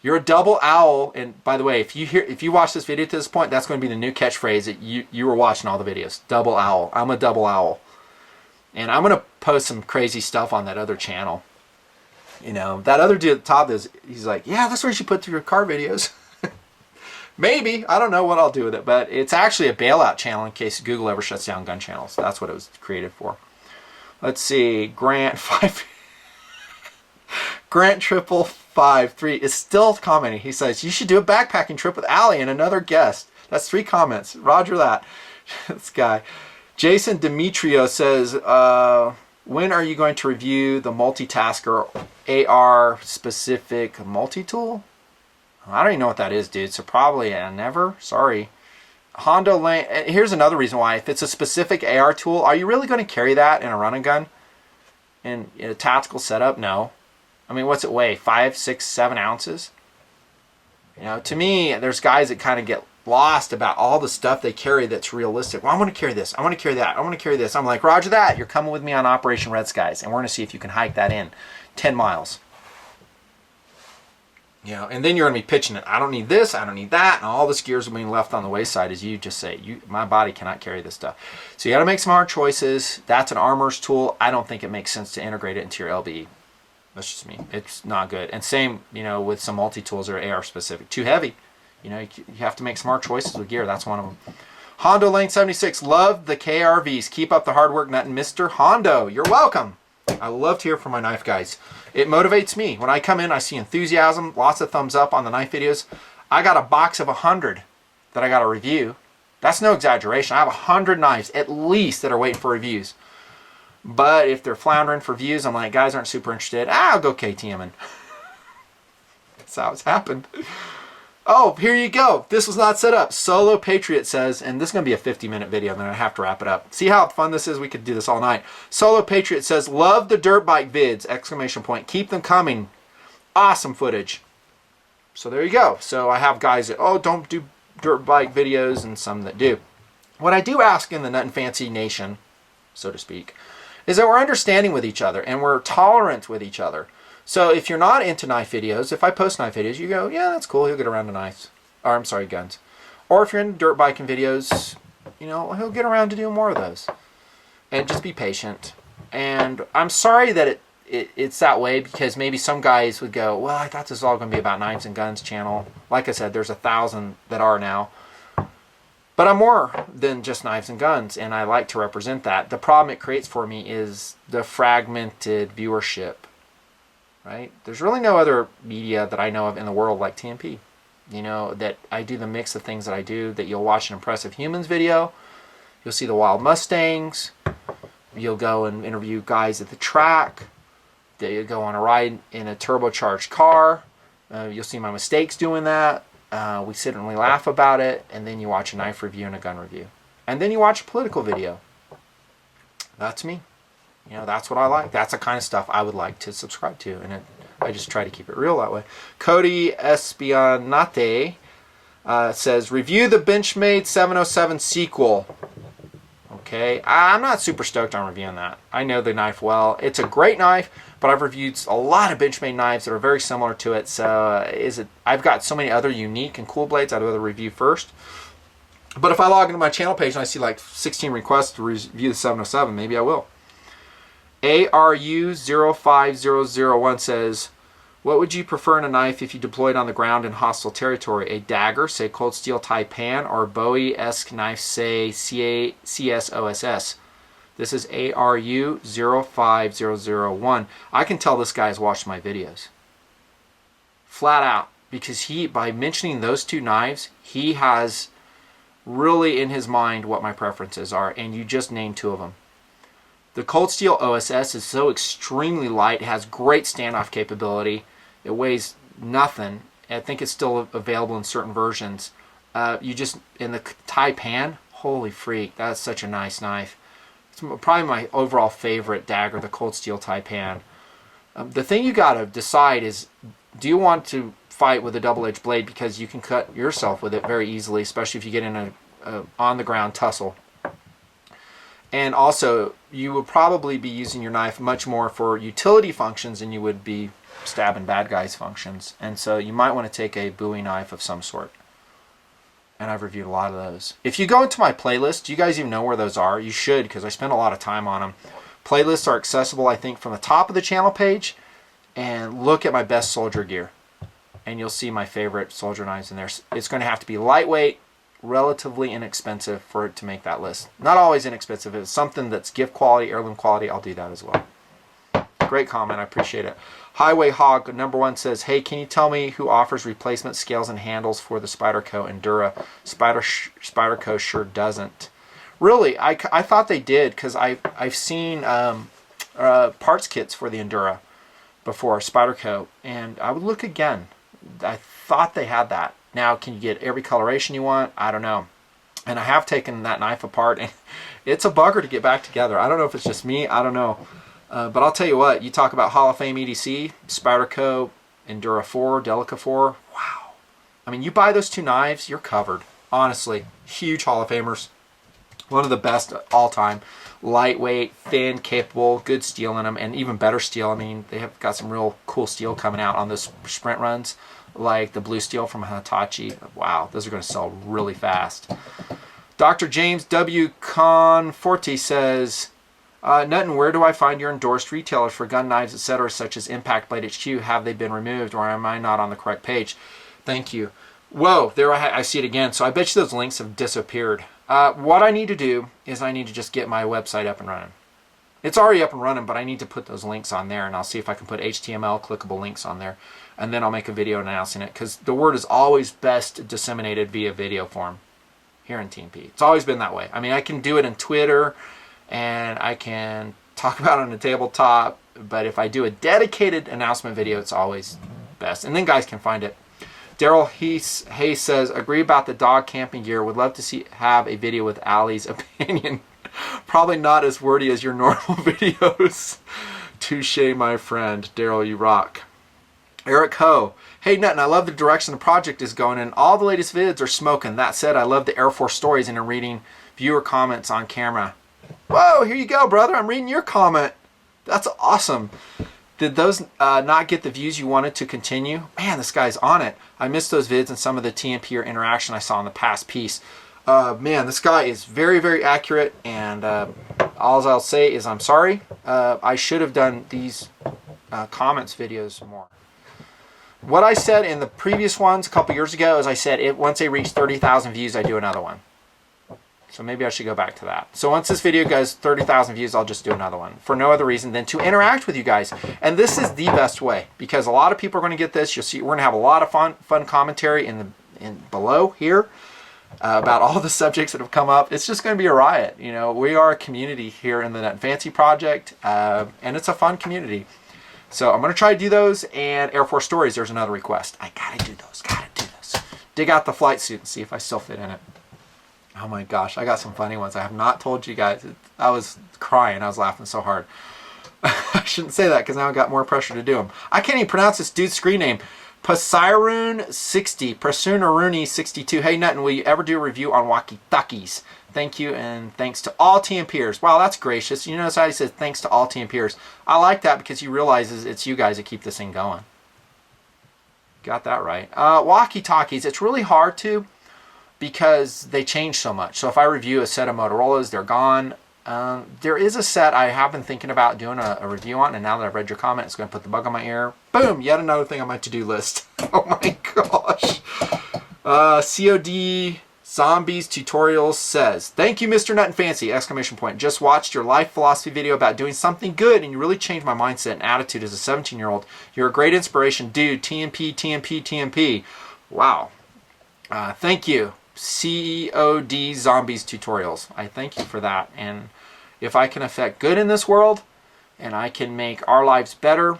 You're a double owl, and by the way, if you watch this video to this point, that's going to be the new catchphrase that you were watching all the videos. Double owl. I'm a double owl. And I'm going to post some crazy stuff on that other channel. You know, that other dude at the top, he's like, yeah, that's where you should put your car videos. Maybe. I don't know what I'll do with it, but it's actually a bailout channel in case Google ever shuts down gun channels. That's what it was created for. Let's see. Grant 553 is still commenting. He says, you should do a backpacking trip with Allie and another guest. That's 3 comments. Roger that. This guy. Jason Demetrio says, when are you going to review the multitasker AR specific multi-tool? I don't even know what that is, dude. So probably never. Sorry. Hondo Lane. Here's another reason why. If it's a specific AR tool, are you really going to carry that in a run and gun? In a tactical setup? No. I mean, what's it weigh? 5, 6, 7 ounces? You know, to me, there's guys that kind of get lost about all the stuff they carry that's realistic. Well, I want to carry this. I want to carry that. I want to carry this. I'm like, roger that. You're coming with me on Operation Red Skies, and we're going to see if you can hike that in 10 miles. You know, and then you're going to be pitching it. I don't need this. I don't need that. And all this gears are being left on the wayside as you just say, my body cannot carry this stuff. So you got to make some hard choices. That's an armor's tool. I don't think it makes sense to integrate it into your LBE. That's just me. It's not good. And same, you know, with some multi-tools that are AR specific. Too heavy. You know, you have to make smart choices with gear. That's one of them. Hondo Lane 76. Love the KRVs. Keep up the hard work, Nut and Mr. Hondo. You're welcome. I love to hear from my knife guys. It motivates me. When I come in, I see enthusiasm, lots of thumbs up on the knife videos. I got a box of 100 that I got to review. That's no exaggeration. I have 100 knives at least that are waiting for reviews. But if they're floundering for views, I'm like, guys aren't super interested. I'll go KTMing. That's how it's happened. Oh, here you go. This was not set up. Solo Patriot says, and this is going to be a 50-minute video, then I have to wrap it up. See how fun this is? We could do this all night. Solo Patriot says, love the dirt bike vids! Exclamation point. Keep them coming. Awesome footage. So there you go. So I have guys that, oh, don't do dirt bike videos, and some that do. What I do ask in the Nut and Fancy Nation, so to speak, is that we're understanding with each other, and we're tolerant with each other. So if you're not into knife videos, if I post knife videos, you go, yeah, that's cool. He'll get around to knives. Or, I'm sorry, guns. Or if you're into dirt biking videos, you know, he'll get around to doing more of those. And just be patient. And I'm sorry that it's that way, because maybe some guys would go, well, I thought this was all going to be about knives and guns channel. Like I said, there's 1,000 that are now. But I'm more than just knives and guns, and I like to represent that. The problem it creates for me is the fragmented viewership. Right? There's really no other media that I know of in the world like TNP. You know, that I do the mix of things that I do, that you'll watch an Impressive Humans video, you'll see the Wild Mustangs, you'll go and interview guys at the track, that you go on a ride in a turbocharged car, you'll see my mistakes doing that, We sit and we laugh about it, and then you watch a knife review and a gun review. And then you watch a political video. That's me. You know, that's what I like. That's the kind of stuff I would like to subscribe to. And I just try to keep it real that way. Cody Espionate says, review the Benchmade 707 sequel. Okay, I'm not super stoked on reviewing that. I know the knife well. It's a great knife, but I've reviewed a lot of Benchmade knives that are very similar to it. So I've got so many other unique and cool blades I'd rather review first. But if I log into my channel page and I see like 16 requests to review the 707, maybe I will. ARU05001 says, what would you prefer in a knife if you deployed on the ground in hostile territory? A dagger, say cold steel Taipan, or a Bowie-esque knife, say CSOSS? This is ARU05001. I can tell this guy has watched my videos. Flat out. Because by mentioning those two knives, he has really in his mind what my preferences are. And you just named two of them. The cold steel OSS is so extremely light. It has great standoff capability. It weighs nothing. I think it's still available in certain versions. In the Taipan, holy freak, that's such a nice knife. It's probably my overall favorite dagger, the cold steel Taipan. The thing you got to decide is, do you want to fight with a double-edged blade because you can cut yourself with it very easily, especially if you get in a on-the-ground tussle. And also, you would probably be using your knife much more for utility functions than you would be stabbing bad guys functions. And so you might want to take a Bowie knife of some sort. And I've reviewed a lot of those. If you go into my playlist, do you guys even know where those are? You should, because I spend a lot of time on them. Playlists are accessible, I think, from the top of the channel page. And look at my best soldier gear. And you'll see my favorite soldier knives in there. It's going to have to be lightweight, relatively inexpensive for it to make that list. Not always inexpensive. If it's something that's gift quality, heirloom quality, I'll do that as well. Great comment. I appreciate it. Highway Hog #1 says, hey, can you tell me who offers replacement scales and handles for the Spyderco Endura? Spyderco sure doesn't. Really, I thought they did, because I've seen parts kits for the Endura before, Spyderco, and I would look again. I thought they had that. Now, can you get every coloration you want? I don't know. And I have taken that knife apart, and it's a bugger to get back together. I don't know if it's just me. I don't know. But I'll tell you what. You talk about Hall of Fame EDC, Spyderco, Endura 4, Delica 4. Wow. I mean, you buy those two knives, you're covered. Honestly. Huge Hall of Famers. One of the best all time. Lightweight, thin, capable, good steel in them, and even better steel. I mean, they have got some real cool steel coming out on those sprint runs, like the blue steel from Hitachi. Wow, those are going to sell really fast. Dr. James W. Conforti says, Nutton, where do I find your endorsed retailers for gun knives, etc., such as Impact Blade HQ? Have they been removed, or am I not on the correct page? Thank you. Whoa, there I see it again. So I bet you those links have disappeared. What I need to do is I need to just get my website up and running. It's already up and running, but I need to put those links on there, and I'll see if I can put HTML clickable links on there, and then I'll make a video announcing it, because the word is always best disseminated via video form here in TNP. It's always been that way. I mean, I can do it in Twitter, and I can talk about it on the tabletop, but if I do a dedicated announcement video, it's always best. And then guys can find it. Daryl Hayes says, agree about the dog camping gear. Would love to have a video with Allie's opinion. Probably not as wordy as your normal videos. Touche, my friend. Daryl, you rock. Eric Ho. Hey, Nutton, I love the direction the project is going in. All the latest vids are smoking. That said, I love the Air Force stories and I'm reading viewer comments on camera. Whoa, here you go, brother. I'm reading your comment. That's awesome. Did those not get the views you wanted to continue? Man, this guy's on it. I missed those vids and some of the TNP or interaction I saw in the past piece. Man, this guy is very, very accurate, and all I'll say is I'm sorry. I should have done these comments videos more. What I said in the previous ones a couple years ago is I said once they reach 30,000 views, I do another one. So maybe I should go back to that. So once this video goes 30,000 views, I'll just do another one. For no other reason than to interact with you guys. And this is the best way, because a lot of people are going to get this. You'll see we're going to have a lot of fun commentary in below here about all the subjects that have come up. It's just going to be a riot. You know, we are a community here in the nutnfancy project, and it's a fun community. So I'm going to try to do those, and Air Force stories, there's another request. I got to do those. Got to do those. dig out the flight suit and see if I still fit in it. Oh my gosh, I got some funny ones. I have not told you guys. I was crying. I was laughing so hard. I shouldn't say that because now I've got more pressure to do them. I can't even pronounce this dude's screen name. Pasirun60, Prasunaruni62. Hey Nutton, will you ever do a review on walkie-talkies? Thank you, and thanks to all TNPers. Wow, that's gracious. You notice how he says thanks to all TNPers. I like that because he realizes it's you guys that keep this thing going. Got that right. Walkie-talkies, it's really hard to because they change so much. So if I review a set of Motorola's, they're gone. There is a set I have been thinking about doing a review on, and now that I've read your comment, it's going to put the bug on my ear. Boom! Yet another thing on my to-do list. Oh my gosh. COD Zombies Tutorials says, thank you, Mr. Nutnfancy! Exclamation point. Just watched your life philosophy video about doing something good, and you really changed my mindset and attitude as a 17-year-old. You're a great inspiration. Dude, TNP, TNP, TNP. Wow. Thank you. COD Zombies Tutorials. I thank you for that. And if I can affect good in this world, and I can make our lives better,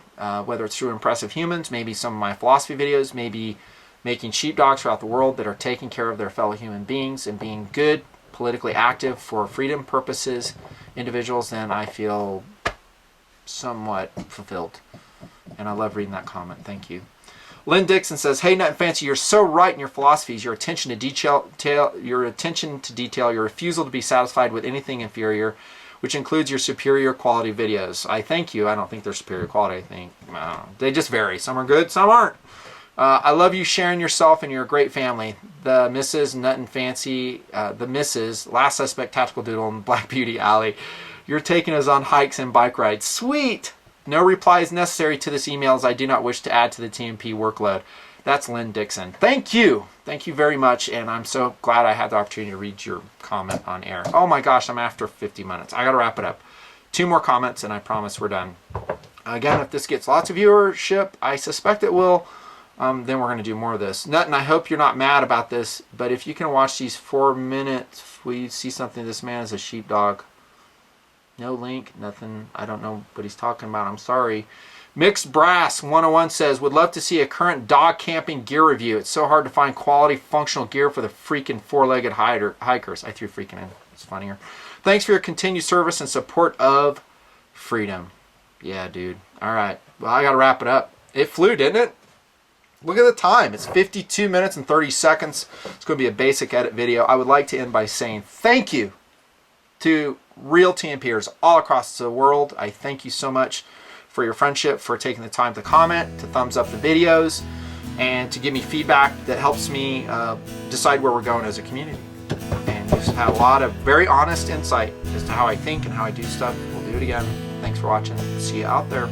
whether it's through impressive humans, maybe some of my philosophy videos, maybe making sheepdogs throughout the world that are taking care of their fellow human beings and being good, politically active for freedom purposes, individuals, then I feel somewhat fulfilled. And I love reading that comment. Thank you. Lynn Dixon says, hey Nutnfancy, you're so right in your philosophies, your attention to detail, your refusal to be satisfied with anything inferior, which includes your superior quality videos. I thank you. I don't think they're superior quality. I think they just vary. Some are good, some aren't. I love you sharing yourself, and you're a great family. The Mrs. Nutnfancy, the Mrs. Last Suspect Tactical Doodle and Black Beauty Alley. You're taking us on hikes and bike rides. Sweet! No reply is necessary to this email as I do not wish to add to the TNP workload. That's Lynn Dixon. Thank you. Thank you very much, and I'm so glad I had the opportunity to read your comment on air. Oh my gosh, I'm after 50 minutes. I got to wrap it up. 2 more comments, and I promise we're done. Again, if this gets lots of viewership, I suspect it will, then we're going to do more of this. Nutton, I hope you're not mad about this, but if you can watch these 4 minutes, we see something. This man is a sheepdog. No link, nothing. I don't know what he's talking about. I'm sorry. Mixed Brass 101 says, would love to see a current dog camping gear review. It's so hard to find quality functional gear for the freaking 4-legged hikers. I threw freaking in. It's funnier. Thanks for your continued service and support of freedom. Yeah, dude. All right. Well, I got to wrap it up. It flew, didn't it? Look at the time. It's 52 minutes and 30 seconds. It's going to be a basic edit video. I would like to end by saying thank you to real TNPers all across the world. I thank you so much for your friendship, for taking the time to comment, to thumbs up the videos, and to give me feedback that helps me decide where we're going as a community. And you've had a lot of very honest insight as to how I think and how I do stuff. We'll do it again. Thanks for watching. See you out there.